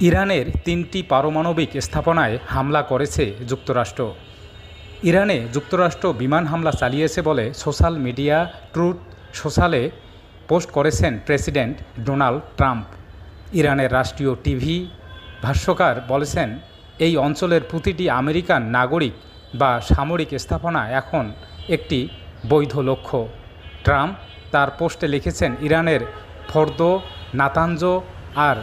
ইরানের ৩টি পারমাণবিক স্থাপনায় হামলা করেছে যুক্তরাষ্ট্র। ইরানে যুক্তরাষ্ট্র বিমান হামলা চালিয়েছে বলে সোশ্যাল মিডিয়া ট্রুথ সোশ্যালে পোস্ট করেছেন প্রেসিডেন্ট ডোনাল্ড ট্রাম্প। ইরানের রাষ্ট্রীয় টিভি ভাষ্যকার বলেছেন, এই অঞ্চলের প্রতিটি আমেরিকান নাগরিক বা সামরিক স্থাপনা এখন একটি বৈধ লক্ষ্য। ট্রাম্প তার পোস্টে লিখেছেন, ইরানের ফর্দো, নাতাঞ্জ আর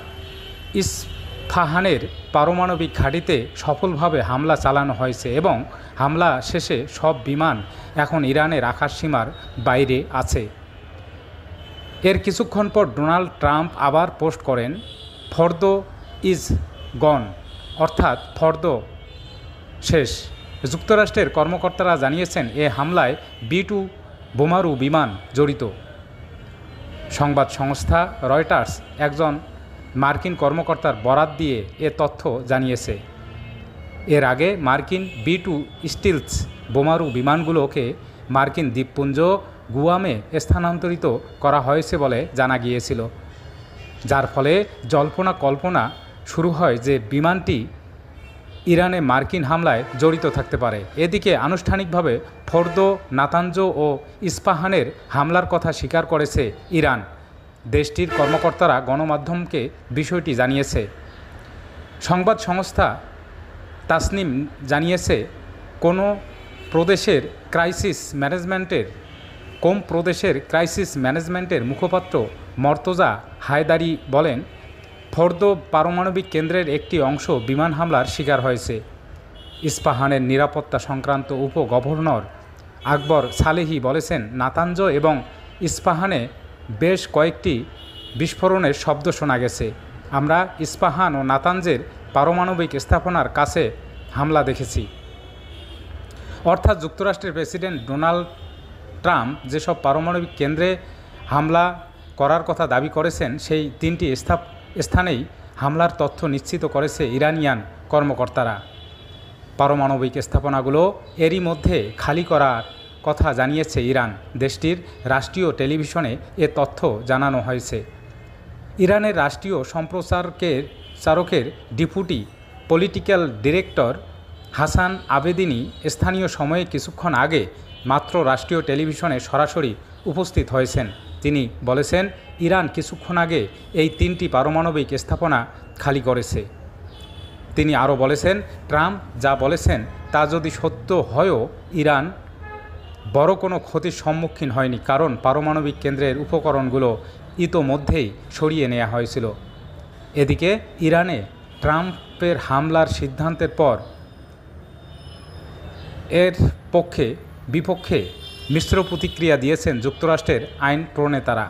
ইস্ফাহানের পারমাণবিক ঘাঁটিতে সফলভাবে হামলা চালানো হয়েছে এবং হামলা শেষে সব বিমান এখন ইরানের আকাশসীমার বাইরে আছে। এর কিছুক্ষণ পর ডোনাল্ড ট্রাম্প আবার পোস্ট করেন, ফর্দো ইজ গন, অর্থাৎ ফর্দো শেষ। যুক্তরাষ্ট্রের কর্মকর্তারা জানিয়েছেন, এ হামলায় B-2 বোমারু বিমান জড়িত। সংবাদ সংস্থা রয়টার্স একজন মার্কিন কর্মকর্তার বরাত দিয়ে এ তথ্য জানিয়েছে। এর আগে মার্কিন B-2 স্টিলথ বোমারু বিমানগুলোকে মার্কিন দ্বীপপুঞ্জ গুয়ামে স্থানান্তরিত করা হয়েছে বলে জানা গিয়েছিল, যার ফলে জল্পনা কল্পনা শুরু হয় যে বিমানটি ইরানে মার্কিন হামলায় জড়িত থাকতে পারে। এদিকে আনুষ্ঠানিকভাবে ফর্দো, নাতাঞ্জ ও ইস্পাহানের হামলার কথা স্বীকার করেছে ইরান। দেশটির কর্মকর্তারা গণমাধ্যমকে বিষয়টি জানিয়েছে। সংবাদ সংস্থা তাসনিম জানিয়েছে, কোম প্রদেশের ক্রাইসিস ম্যানেজমেন্টের মুখপাত্র মর্তজা হায়দারি বলেন, ফর্দো পারমাণবিক কেন্দ্রের একটি অংশ বিমান হামলার শিকার হয়েছে। ইস্পাহানের নিরাপত্তা সংক্রান্ত উপগভর্নর আকবর সালেহি বলেছেন, নাতাঞ্জ এবং ইস্পাহানে বেশ কয়েকটি বিস্ফোরণের শব্দ শোনা গেছে। আমরা ইস্পাহান ও নাতাঞ্জের পারমাণবিক স্থাপনার কাছে হামলা দেখেছি। অর্থাৎ যুক্তরাষ্ট্রের প্রেসিডেন্ট ডোনাল্ড ট্রাম্প যেসব পারমাণবিক কেন্দ্রে হামলা করার কথা দাবি করেছেন, সেই 3টি স্থানেই হামলার তথ্য নিশ্চিত করেছে ইরানিয়ান কর্মকর্তারা। পারমাণবিক স্থাপনাগুলো এরই মধ্যে খালি করার কথা জানিয়েছে ইরান। দেশটির রাষ্ট্রীয় টেলিভিশনে এ তথ্য জানানো হয়েছে। ইরানের রাষ্ট্রীয় সম্প্রচারকের deputy political director Hasan Abedini স্থানীয় সময়ে কিছুক্ষণ আগে মাত্র রাষ্ট্রীয় টেলিভিশনে সরাসরি উপস্থিত হয়েছেন। তিনি বলেছেন, ইরান কিছুক্ষণ আগে এই 3টি পারমাণবিক স্থাপনা খালি করেছে। তিনি আরও বলেছেন, ট্রাম্প যা বলেছেন তা যদি সত্য হয়ও ইরান বড় কোনো ক্ষতির সম্মুখীন হয়নি, কারণ পারমাণবিক কেন্দ্রের উপকরণগুলো ইতোমধ্যেই সরিয়ে নেওয়া হয়েছিল। এদিকে ইরানে ট্রাম্পের হামলার সিদ্ধান্তের পর এর বিপক্ষে মিশ্র প্রতিক্রিয়া দিয়েছেন যুক্তরাষ্ট্রের আইন প্রণেতারা।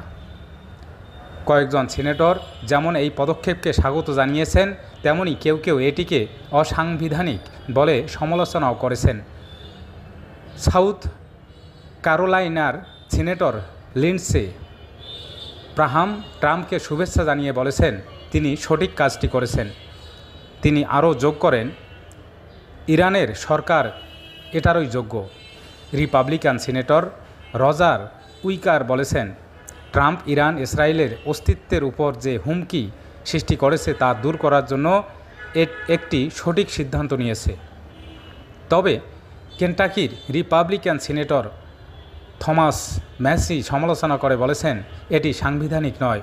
কয়েকজন সিনেটর যেমন এই পদক্ষেপকে স্বাগত জানিয়েছেন, তেমনি কেউ কেউ এটিকে অসাংবিধানিক বলে সমালোচনাও করেছেন। সাউথ ক্যারোলাইনার সিনেটর লিন্ডসে গ্রাহাম ট্রাম্পকে শুভেচ্ছা জানিয়ে বলেছেন, তিনি সঠিক কাজটি করেছেন। তিনি আরও যোগ করেন, ইরানের সরকার এটারই যোগ্য। রিপাবলিকান সিনেটর রজার উইকার বলেছেন, ট্রাম্প ইরান ইসরায়েলের অস্তিত্বের উপর যে হুমকি সৃষ্টি করেছে তা দূর করার জন্য একটি সঠিক সিদ্ধান্ত নিয়েছে। তবে কেন্টাকির রিপাবলিকান সিনেটর থমাস ম্যাসি সমালোচনা করে বলেছেন, এটি সাংবিধানিক নয়।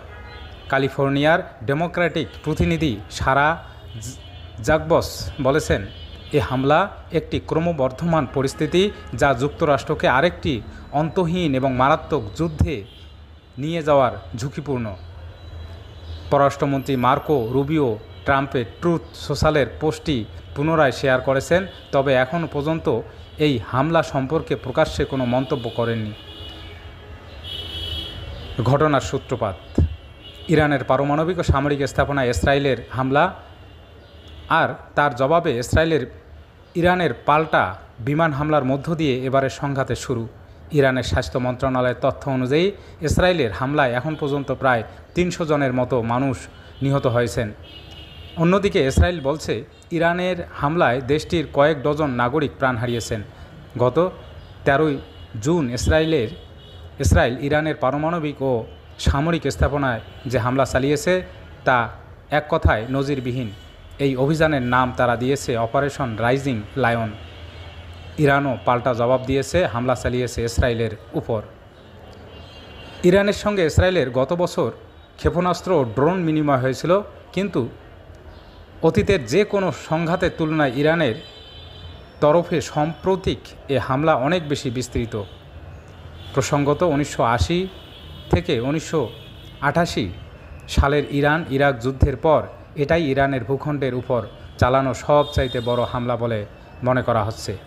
ক্যালিফোর্নিয়ার ডেমোক্র্যাটিক প্রতিনিধি সারা জাকবস বলেছেন, এ হামলা একটি ক্রমবর্ধমান পরিস্থিতি যা যুক্তরাষ্ট্রকে আরেকটি অন্তহীন এবং মারাত্মক যুদ্ধে নিয়ে যাওয়ার ঝুঁকিপূর্ণ। পররাষ্ট্রমন্ত্রী মার্কো রুবিও ট্রাম্পের ট্রুথ সোশ্যালের পোস্টটি পুনরায় শেয়ার করেছেন, তবে এখনও পর্যন্ত এই হামলা সম্পর্কে প্রকাশ্যে কোনো মন্তব্য করেননি। ঘটনার সূত্রপাত: ইরানের পারমাণবিক ও সামরিক স্থাপনায় ইসরায়েলের হামলা আর তার জবাবে ইরানের পাল্টা বিমান হামলার মধ্য দিয়ে এবারের সংঘাতের শুরু। ইরানের স্বাস্থ্য মন্ত্রণালয়ের তথ্য অনুযায়ী ইসরায়েলের হামলায় এখন পর্যন্ত প্রায় 300 জনের মতো মানুষ নিহত হয়েছেন। অন্যদিকে ইসরায়েল বলছে, ইরানের হামলায় দেশটির কয়েক ডজন নাগরিক প্রাণ হারিয়েছেন। গত 13 জুন ইসরায়েল ইরানের পারমাণবিক ও সামরিক স্থাপনায় যে হামলা চালিয়েছে তা এক কথায় নজিরবিহীন এই অভিযানের নাম তারা দিয়েছে অপারেশন রাইজিং লায়ন। ইরানও পাল্টা জবাব দিয়েছে, হামলা চালিয়েছে ইসরায়েলের উপর। ইরানের সঙ্গে ইসরায়েলের গত বছর ক্ষেপণাস্ত্র ও ড্রোন বিনিময় হয়েছিল, কিন্তু অতীতের যে কোনো সংঘাতের তুলনায় ইরানের তরফে সাম্প্রতিক এ হামলা অনেক বেশি বিস্তৃত। প্রসঙ্গত 1980 থেকে 1988 সালের ইরান ইরাক যুদ্ধের পর এটাই ইরানের ভূখণ্ডের উপর চালানো সবচাইতে বড় হামলা বলে মনে করা হচ্ছে।